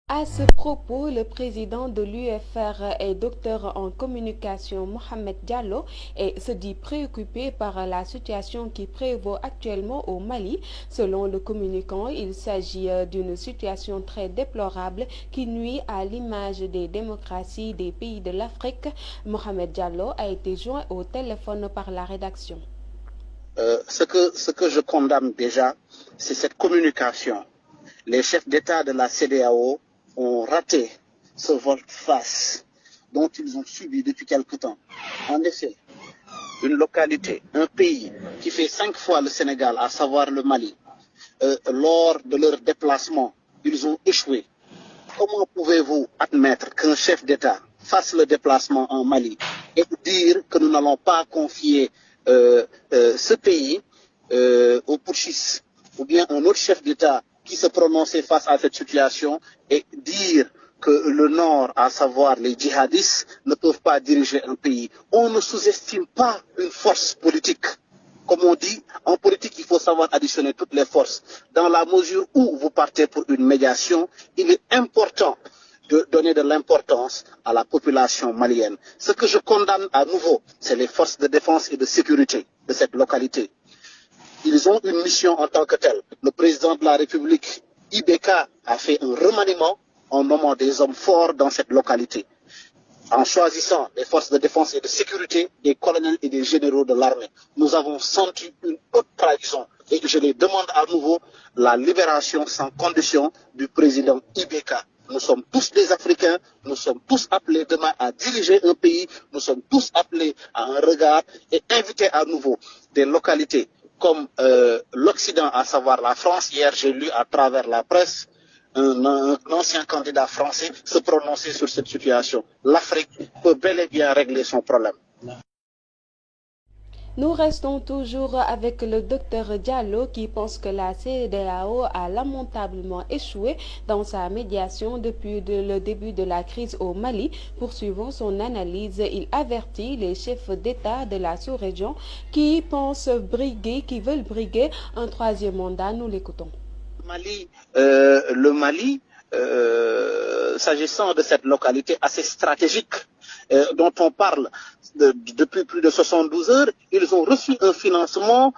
À ce propos, le président de l'UFR et docteur en communication Mohamed Diallo se dit préoccupé par la situation qui prévaut actuellement au Mali. Selon le communicant, il s'agit d'une situation très déplorable qui nuit à l'image des démocraties des pays de l'Afrique. Mohamed Diallo a été joint au téléphone par la rédaction. Ce que je condamne déjà, c'est cette communication. Les chefs d'État de la CEDEAO ont raté ce volte-face dont ils ont subi depuis quelque temps. En effet, une localité, un pays qui fait 5 fois le Sénégal, à savoir le Mali, lors de leur déplacement, ils ont échoué. Comment pouvez-vous admettre qu'un chef d'État fasse le déplacement en Mali et dire que nous n'allons pas confier ce pays aux putschistes ou bien un autre chef d'État qui se prononçait face à cette situation et dire que le Nord, à savoir les djihadistes, ne peuvent pas diriger un pays. On ne sous-estime pas une force politique. Comme on dit, en politique, il faut savoir additionner toutes les forces. Dans la mesure où vous partez pour une médiation, il est important de donner de l'importance à la population malienne. Ce que je condamne à nouveau, c'est les forces de défense et de sécurité de cette localité. Ils ont une mission en tant que telle. Le président de la République, IBK, a fait un remaniement en nommant des hommes forts dans cette localité, en choisissant les forces de défense et de sécurité, des colonels et des généraux de l'armée. Nous avons senti une haute trahison et je les demande à nouveau la libération sans condition du président IBK. Nous sommes tous des Africains, nous sommes tous appelés demain à diriger un pays, nous sommes tous appelés à un regard et inviter à nouveau des localités comme l'Occident, à savoir la France. Hier, j'ai lu à travers la presse un ancien candidat français se prononcer sur cette situation. L'Afrique peut bel et bien régler son problème. Nous restons toujours avec le docteur Diallo qui pense que la CEDEAO a lamentablement échoué dans sa médiation depuis le début de la crise au Mali. Poursuivant son analyse, il avertit les chefs d'État de la sous-région qui veulent briguer un troisième mandat. Nous l'écoutons. Le Mali, s'agissant de cette localité assez stratégique dont on parle depuis plus de 72 heures, ils ont reçu un financement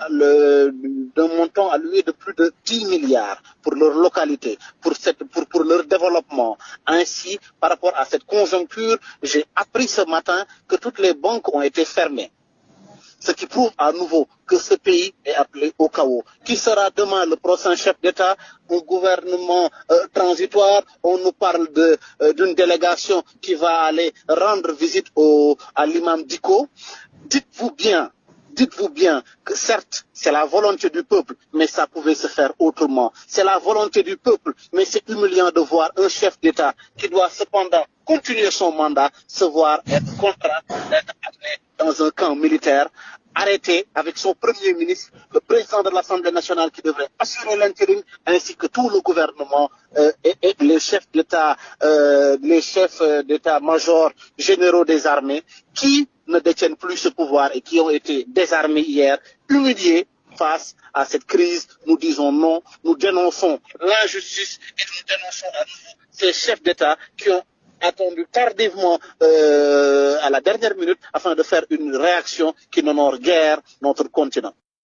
d'un montant alloué de plus de 10 milliards pour leur localité, pour leur développement. Ainsi, par rapport à cette conjoncture, j'ai appris ce matin que toutes les banques ont été fermées. Ce qui prouve à nouveau que ce pays est appelé au chaos. Qui sera demain le prochain chef d'État? Un gouvernement transitoire. On nous parle d'une délégation qui va aller rendre visite à l'imam Diko. Dites-vous bien que certes, c'est la volonté du peuple, mais ça pouvait se faire autrement. C'est la volonté du peuple, mais c'est humiliant de voir un chef d'État qui doit cependant continuer son mandat, se voir être contraint d'être amené dans un camp militaire, arrêté avec son premier ministre, le président de l'Assemblée nationale qui devrait assurer l'intérim, ainsi que tout le gouvernement et les chefs d'état-major généraux des armées qui ne détiennent plus ce pouvoir et qui ont été désarmés hier, humiliés face à cette crise. Nous disons non, nous dénonçons l'injustice et nous dénonçons à nouveau ces chefs d'État qui ont attendu tardivement à la dernière minute afin de faire une réaction qui n'honore guère notre continent.